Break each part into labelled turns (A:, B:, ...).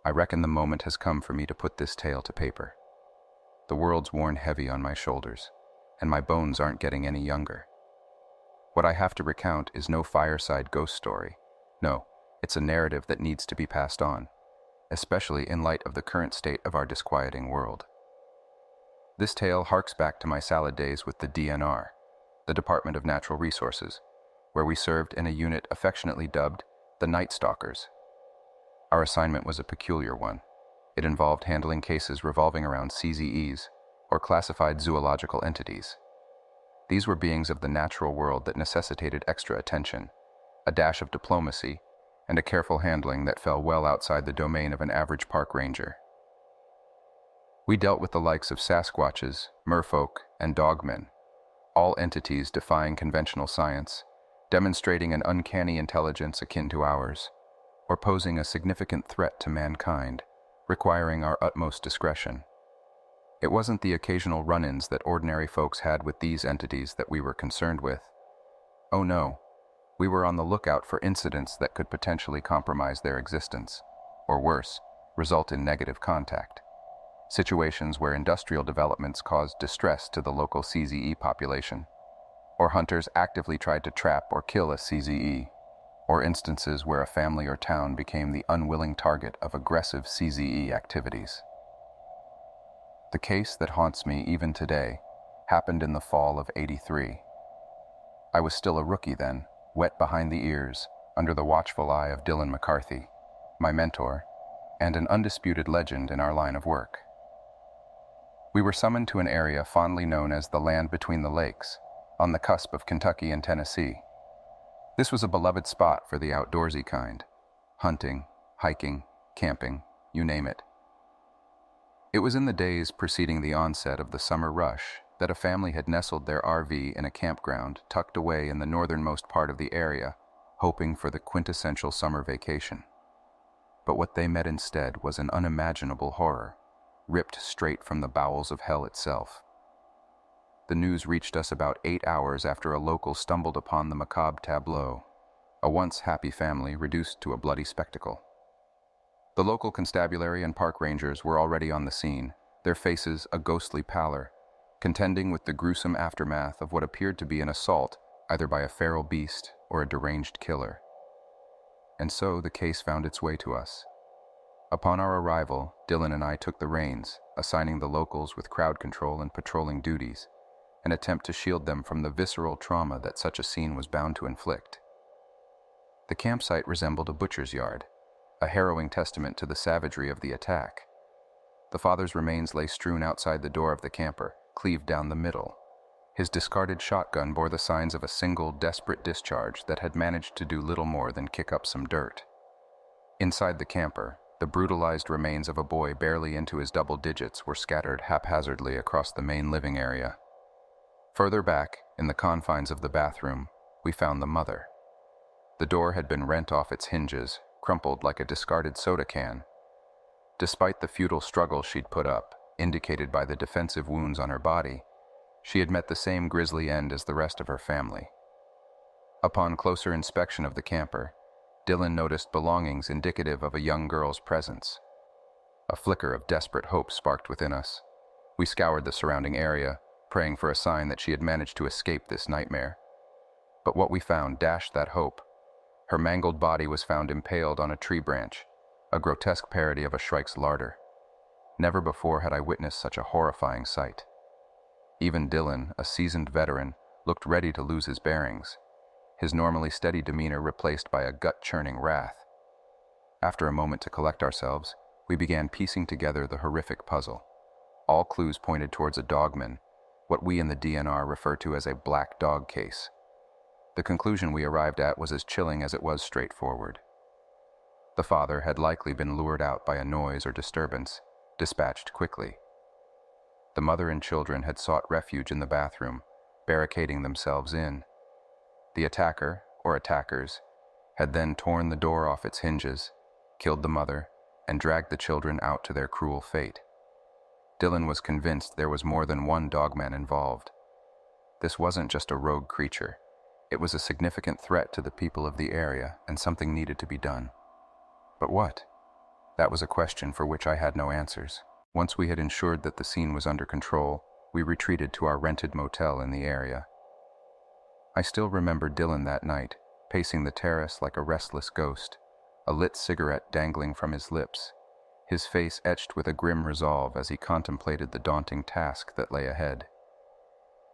A: I reckon the moment has come for me to put this tale to paper. The world's worn heavy on my shoulders, and my bones aren't getting any younger. What I have to recount is no fireside ghost story. No, it's a narrative that needs to be passed on, especially in light of the current state of our disquieting world. This tale harks back to my salad days with the DNR, the Department of Natural Resources, where we served in a unit affectionately dubbed the Night Stalkers. Our assignment was a peculiar one. It involved handling cases revolving around CZEs, or classified zoological entities. These were beings of the natural world that necessitated extra attention, a dash of diplomacy, and a careful handling that fell well outside the domain of an average park ranger. We dealt with the likes of Sasquatches, merfolk, and dogmen, all entities defying conventional science, demonstrating an uncanny intelligence akin to ours, or posing a significant threat to mankind, requiring our utmost discretion. It wasn't the occasional run-ins that ordinary folks had with these entities that we were concerned with. Oh no, we were on the lookout for incidents that could potentially compromise their existence, or worse, result in negative contact. Situations where industrial developments caused distress to the local CZE population, or hunters actively tried to trap or kill a CZE, or instances where a family or town became the unwilling target of aggressive CZE activities. The case that haunts me even today happened in the fall of '83. I was still a rookie then, wet behind the ears, under the watchful eye of Dylan McCarthy, my mentor, and an undisputed legend in our line of work. We were summoned to an area fondly known as the Land Between the Lakes, on the cusp of Kentucky and Tennessee. This was a beloved spot for the outdoorsy kind. Hunting, hiking, camping, you name it. It was in the days preceding the onset of the summer rush that a family had nestled their RV in a campground tucked away in the northernmost part of the area, hoping for the quintessential summer vacation. But what they met instead was an unimaginable horror, ripped straight from the bowels of hell itself. The news reached us about 8 hours after a local stumbled upon the macabre tableau, a once happy family reduced to a bloody spectacle. The local constabulary and park rangers were already on the scene, their faces a ghostly pallor, contending with the gruesome aftermath of what appeared to be an assault either by a feral beast or a deranged killer. And so the case found its way to us. Upon our arrival, Dylan and I took the reins, assigning the locals with crowd control and patrolling duties, an attempt to shield them from the visceral trauma that such a scene was bound to inflict. The campsite resembled a butcher's yard, a harrowing testament to the savagery of the attack. The father's remains lay strewn outside the door of the camper, cleaved down the middle. His discarded shotgun bore the signs of a single, desperate discharge that had managed to do little more than kick up some dirt. Inside the camper, the brutalized remains of a boy barely into his double digits were scattered haphazardly across the main living area. Further back, in the confines of the bathroom, we found the mother. The door had been rent off its hinges, crumpled like a discarded soda can. Despite the futile struggle she'd put up, indicated by the defensive wounds on her body, she had met the same grisly end as the rest of her family. Upon closer inspection of the camper, Dylan noticed belongings indicative of a young girl's presence. A flicker of desperate hope sparked within us. We scoured the surrounding area, praying for a sign that she had managed to escape this nightmare. But what we found dashed that hope. Her mangled body was found impaled on a tree branch, a grotesque parody of a shrike's larder. Never before had I witnessed such a horrifying sight. Even Dylan, a seasoned veteran, looked ready to lose his bearings, his normally steady demeanor replaced by a gut-churning wrath. After a moment to collect ourselves, we began piecing together the horrific puzzle. All clues pointed towards a dogman, what we in the DNR refer to as a black dog case. The conclusion we arrived at was as chilling as it was straightforward. The father had likely been lured out by a noise or disturbance, dispatched quickly. The mother and children had sought refuge in the bathroom, barricading themselves in. The attacker, or attackers, had then torn the door off its hinges, killed the mother, and dragged the children out to their cruel fate. Dylan was convinced there was more than one dogman involved. This wasn't just a rogue creature. It was a significant threat to the people of the area, and something needed to be done. But what? That was a question for which I had no answers. Once we had ensured that the scene was under control, we retreated to our rented motel in the area. I still remember Dylan that night, pacing the terrace like a restless ghost, a lit cigarette dangling from his lips, his face etched with a grim resolve as he contemplated the daunting task that lay ahead.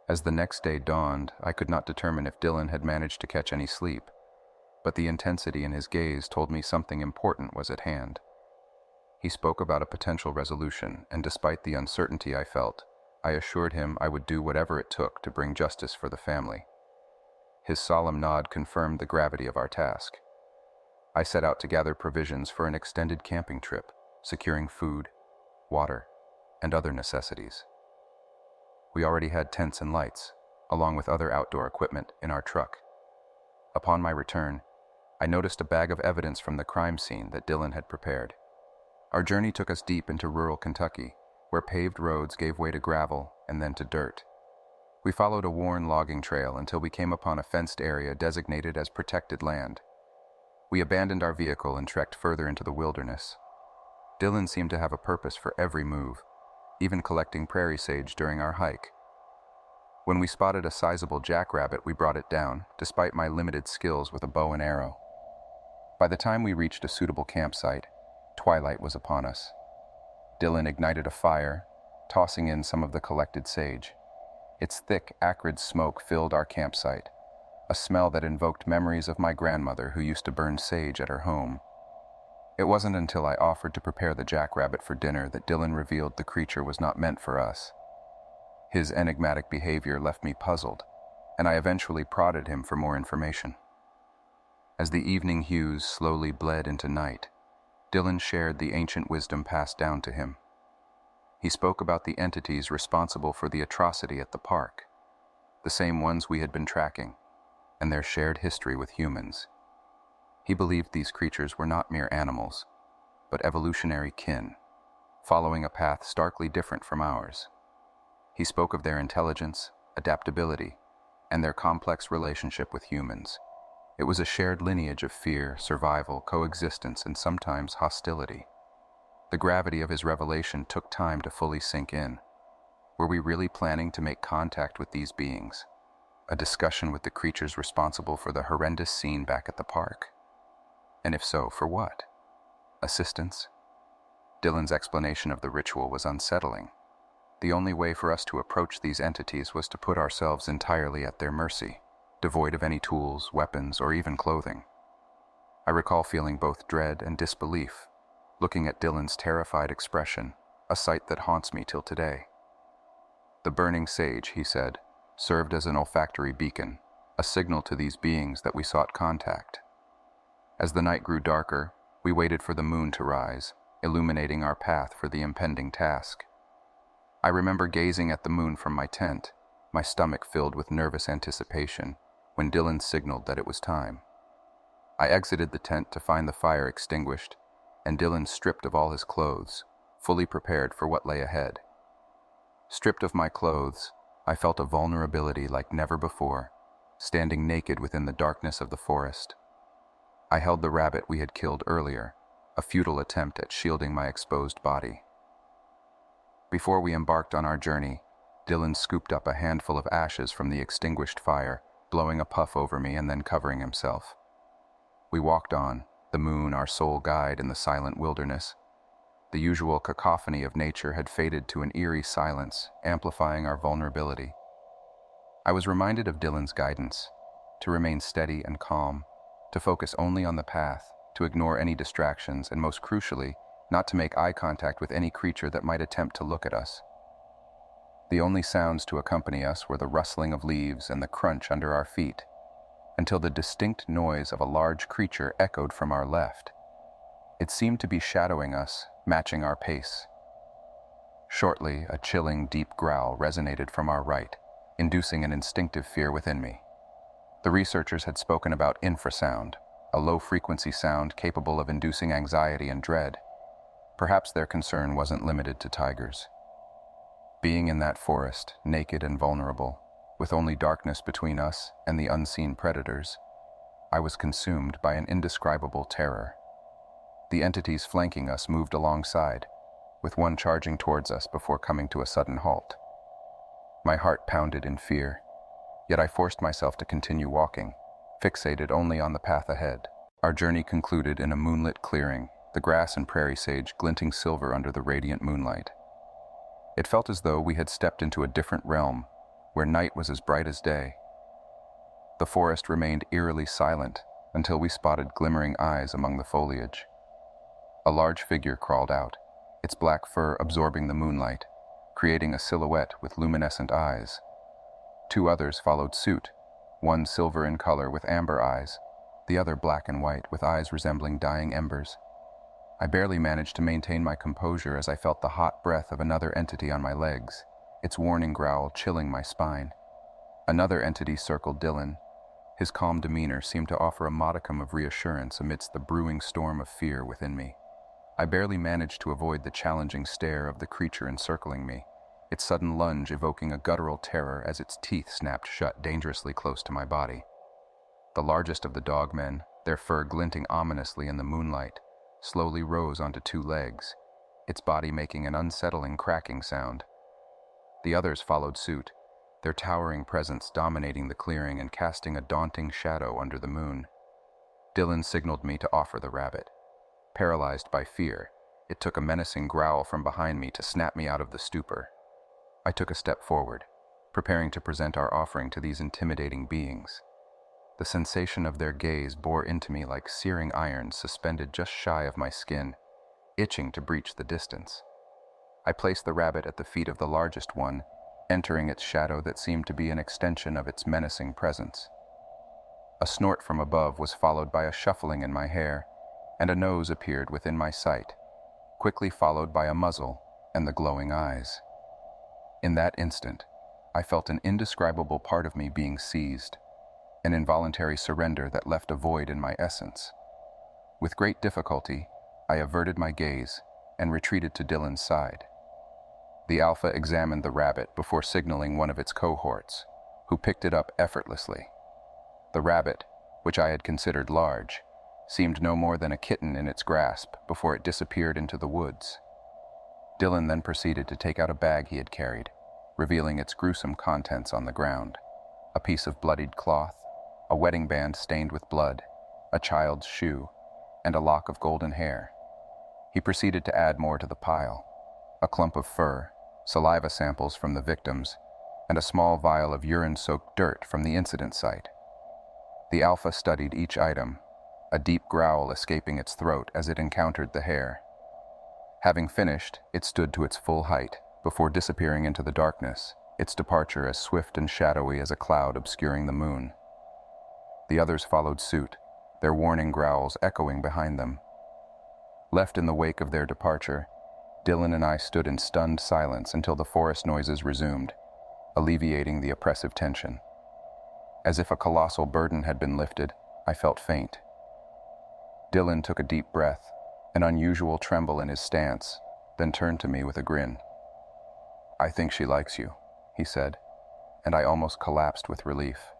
A: As the next day dawned, I could not determine if Dylan had managed to catch any sleep, but the intensity in his gaze told me something important was at hand. He spoke about a potential resolution, and despite the uncertainty I felt, I assured him I would do whatever it took to bring justice for the family. His solemn nod confirmed the gravity of our task. I set out to gather provisions for an extended camping trip, securing food, water, and other necessities. We already had tents and lights, along with other outdoor equipment, in our truck. Upon my return, I noticed a bag of evidence from the crime scene that Dylan had prepared. Our journey took us deep into rural Kentucky, where paved roads gave way to gravel and then to dirt. We followed a worn logging trail until we came upon a fenced area designated as protected land. We abandoned our vehicle and trekked further into the wilderness. Dylan seemed to have a purpose for every move, even collecting prairie sage during our hike. When we spotted a sizable jackrabbit, we brought it down, despite my limited skills with a bow and arrow. By the time we reached a suitable campsite, twilight was upon us. Dylan ignited a fire, tossing in some of the collected sage. Its thick, acrid smoke filled our campsite, a smell that invoked memories of my grandmother who used to burn sage at her home. It wasn't until I offered to prepare the jackrabbit for dinner that Dylan revealed the creature was not meant for us. His enigmatic behavior left me puzzled, and I eventually prodded him for more information. As the evening hues slowly bled into night, Dylan shared the ancient wisdom passed down to him. He spoke about the entities responsible for the atrocity at the park, the same ones we had been tracking, and their shared history with humans. He believed these creatures were not mere animals, but evolutionary kin, following a path starkly different from ours. He spoke of their intelligence, adaptability, and their complex relationship with humans. It was a shared lineage of fear, survival, coexistence, and sometimes hostility. The gravity of his revelation took time to fully sink in. Were we really planning to make contact with these beings? A discussion with the creatures responsible for the horrendous scene back at the park? And if so, for what? Assistance? Dylan's explanation of the ritual was unsettling. The only way for us to approach these entities was to put ourselves entirely at their mercy, devoid of any tools, weapons, or even clothing. I recall feeling both dread and disbelief, looking at Dylan's terrified expression, a sight that haunts me till today. The burning sage, he said, served as an olfactory beacon, a signal to these beings that we sought contact. As the night grew darker, we waited for the moon to rise, illuminating our path for the impending task. I remember gazing at the moon from my tent, my stomach filled with nervous anticipation, when Dylan signaled that it was time. I exited the tent to find the fire extinguished, and Dylan stripped of all his clothes, fully prepared for what lay ahead. Stripped of my clothes, I felt a vulnerability like never before, standing naked within the darkness of the forest. I held the rabbit we had killed earlier, a futile attempt at shielding my exposed body. Before we embarked on our journey, Dylan scooped up a handful of ashes from the extinguished fire, blowing a puff over me and then covering himself. We walked on, the moon our sole guide in the silent wilderness. The usual cacophony of nature had faded to an eerie silence, amplifying our vulnerability. I was reminded of Dylan's guidance, to remain steady and calm, to focus only on the path, to ignore any distractions, and most crucially, not to make eye contact with any creature that might attempt to look at us. The only sounds to accompany us were the rustling of leaves and the crunch under our feet, until the distinct noise of a large creature echoed from our left. It seemed to be shadowing us, matching our pace. Shortly, a chilling, deep growl resonated from our right, inducing an instinctive fear within me. The researchers had spoken about infrasound, a low-frequency sound capable of inducing anxiety and dread. Perhaps their concern wasn't limited to tigers. Being in that forest, naked and vulnerable, with only darkness between us and the unseen predators, I was consumed by an indescribable terror. The entities flanking us moved alongside, with one charging towards us before coming to a sudden halt. My heart pounded in fear, yet I forced myself to continue walking, fixated only on the path ahead. Our journey concluded in a moonlit clearing, the grass and prairie sage glinting silver under the radiant moonlight. It felt as though we had stepped into a different realm, where night was as bright as day. The forest remained eerily silent until we spotted glimmering eyes among the foliage. A large figure crawled out, its black fur absorbing the moonlight, creating a silhouette with luminescent eyes. Two others followed suit, one silver in color with amber eyes, the other black and white with eyes resembling dying embers. I barely managed to maintain my composure as I felt the hot breath of another entity on my legs, its warning growl chilling my spine. Another entity circled Dylan. His calm demeanor seemed to offer a modicum of reassurance amidst the brewing storm of fear within me. I barely managed to avoid the challenging stare of the creature encircling me, its sudden lunge evoking a guttural terror as its teeth snapped shut dangerously close to my body. The largest of the dogmen, their fur glinting ominously in the moonlight, slowly rose onto two legs, its body making an unsettling cracking sound. The others followed suit, their towering presence dominating the clearing and casting a daunting shadow under the moon. Dylan signaled me to offer the rabbit. Paralyzed by fear, it took a menacing growl from behind me to snap me out of the stupor. I took a step forward, preparing to present our offering to these intimidating beings. The sensation of their gaze bore into me like searing irons suspended just shy of my skin, itching to breach the distance. I placed the rabbit at the feet of the largest one, entering its shadow that seemed to be an extension of its menacing presence. A snort from above was followed by a shuffling in my hair, and a nose appeared within my sight, quickly followed by a muzzle and the glowing eyes. In that instant, I felt an indescribable part of me being seized, an involuntary surrender that left a void in my essence. With great difficulty, I averted my gaze and retreated to Dylan's side. The alpha examined the rabbit before signaling one of its cohorts, who picked it up effortlessly. The rabbit, which I had considered large, seemed no more than a kitten in its grasp before it disappeared into the woods. Dylan then proceeded to take out a bag he had carried, revealing its gruesome contents on the ground. A piece of bloodied cloth, a wedding band stained with blood, a child's shoe, and a lock of golden hair. He proceeded to add more to the pile: a clump of fur, saliva samples from the victims, and a small vial of urine-soaked dirt from the incident site. The alpha studied each item, a deep growl escaping its throat as it encountered the hair. Having finished, it stood to its full height, before disappearing into the darkness, its departure as swift and shadowy as a cloud obscuring the moon. The others followed suit, their warning growls echoing behind them. Left in the wake of their departure, Dylan and I stood in stunned silence until the forest noises resumed, alleviating the oppressive tension. As if a colossal burden had been lifted, I felt faint. Dylan took a deep breath, an unusual tremble in his stance, then turned to me with a grin. "I think she likes you," he said, and I almost collapsed with relief.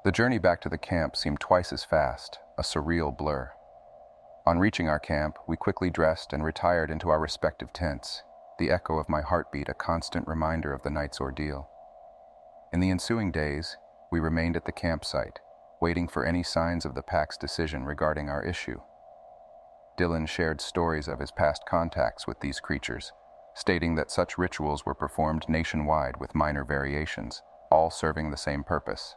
A: The journey back to the camp seemed twice as fast, a surreal blur. On reaching our camp, we quickly dressed and retired into our respective tents, the echo of my heartbeat a constant reminder of the night's ordeal. In the ensuing days, we remained at the campsite, waiting for any signs of the pack's decision regarding our issue. Dylan shared stories of his past contacts with these creatures, stating that such rituals were performed nationwide with minor variations, all serving the same purpose.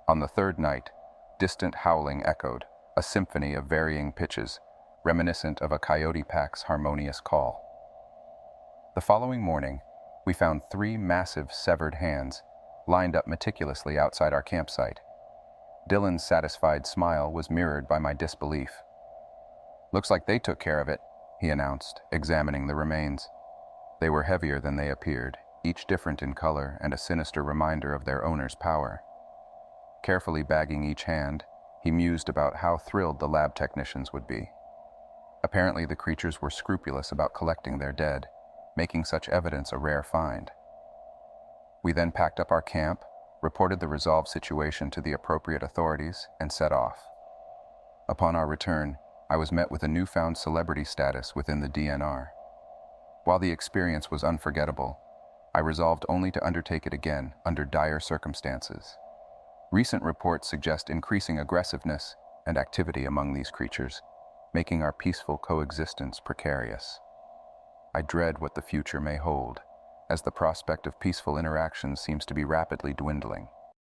A: On the third night, distant howling echoed, a symphony of varying pitches, reminiscent of a coyote pack's harmonious call. The following morning, we found 3 massive severed hands, lined up meticulously outside our campsite. Dylan's satisfied smile was mirrored by my disbelief. "Looks like they took care of it," he announced, examining the remains. They were heavier than they appeared, each different in color and a sinister reminder of their owner's power. Carefully bagging each hand, he mused about how thrilled the lab technicians would be. Apparently, the creatures were scrupulous about collecting their dead, making such evidence a rare find. We then packed up our camp, reported the resolved situation to the appropriate authorities, and set off. Upon our return, I was met with a newfound celebrity status within the DNR. While the experience was unforgettable, I resolved only to undertake it again under dire circumstances. Recent reports suggest increasing aggressiveness and activity among these creatures, making our peaceful coexistence precarious. I dread what the future may hold, as the prospect of peaceful interaction seems to be rapidly dwindling.